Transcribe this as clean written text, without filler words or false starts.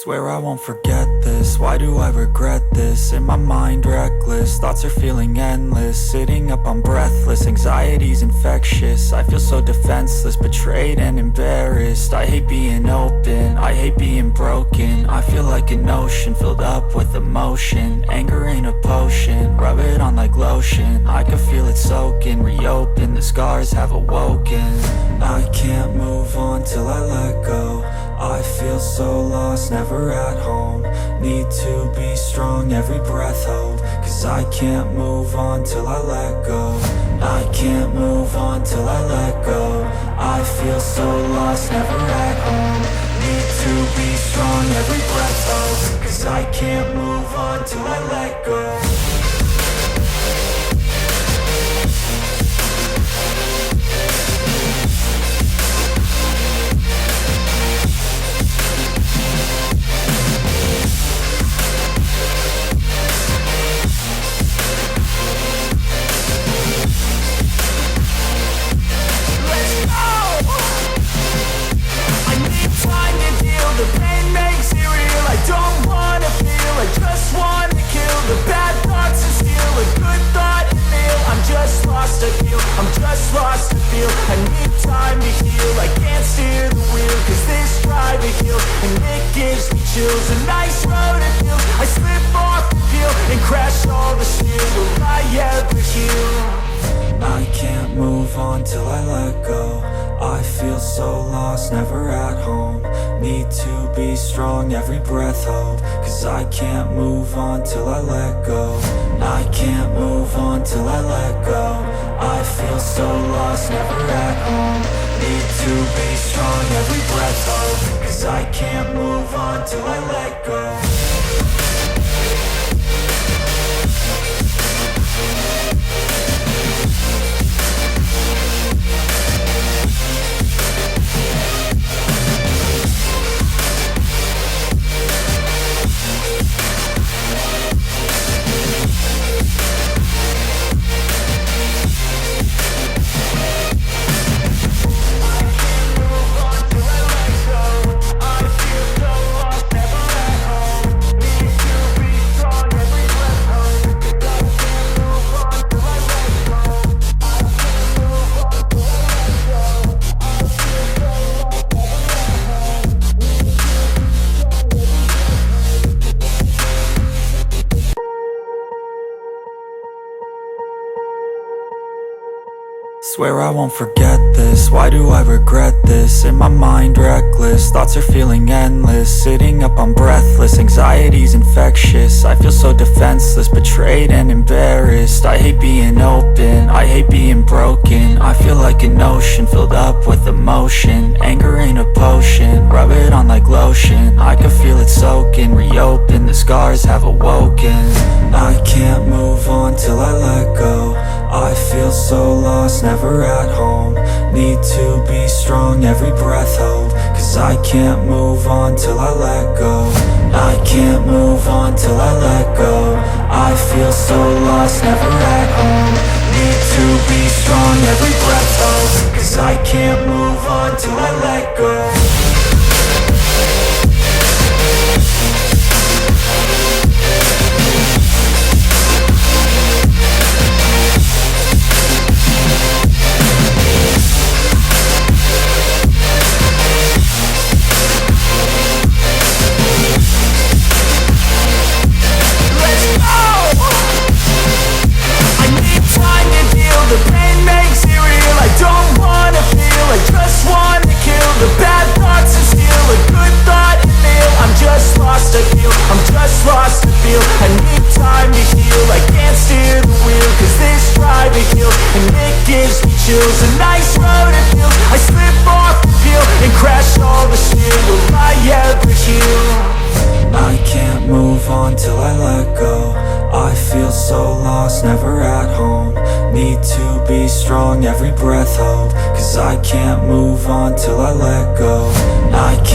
Swear I won't forget this, why do I regret this? In my mind reckless, thoughts are feeling endless. Sitting up I'm breathless, anxiety's infectious. I feel so defenseless, betrayed and embarrassed. I hate being open, I hate being broken. I feel like an ocean filled up with emotion. Anger ain't a potion, rub it on like lotion. I can feel it soaking, reopen, the scars have awoken. I can't move on till I let go. I feel so lost, never at home. Need to be strong, every breath hold. Cause I can't move on till I let go. I can't move on till I let go. I feel so lost, never at home. Need to be strong, every breath hold. Cause I can't move on till I let go. The pain makes it real, I don't wanna feel, I just wanna kill the bad thoughts and steal a good thought and feel. I'm just lost, I feel, I'm just lost, I feel. I need time to heal, I can't steer the wheel. Cause this drive a hill, and it gives me chills. A nice road it feels, I slip off the peel and crash all the steel. Will I ever heal? I can't move on till I let go. I feel so lost, never at home. Need to be strong, every breath hold. Cause I can't move on till I let go. I can't move on till I let go. I feel so lost, never at home. Need to be strong, every breath hold. Cause I can't move on till I let go. Swear I won't forget this, why do I regret this? In my mind reckless, thoughts are feeling endless. Sitting up I'm breathless, anxiety's infectious. I feel so defenseless, betrayed and embarrassed. I hate being open, I hate being broken. I feel like an ocean filled up with emotion. Anger ain't a potion, rub it on like lotion. I can feel it soaking, reopen, the scars have awoken. I can't move on till I let go. I feel so lost, never at home. Need to be strong, every breath hold. Cause I can't move on till I let go. I can't move on till I let go. I feel so lost, never at home. Need to be strong, every breath hold. Cause I can't move on till I let go. The pain makes it real, I don't wanna feel, I just wanna kill the bad thoughts and steal a good thought and feel. I'm just lost, I feel, I'm just lost, I feel. I need time to heal, I can't steer the wheel. Cause this drive a hill, and it gives me chills. A nice road it feels, I slip off the peel and crash all the steel. Will I ever heal? I can't move on till I let go. I feel so lost, never at home. Need to be strong, every breath hold. Cause I can't move on till I let go. I can't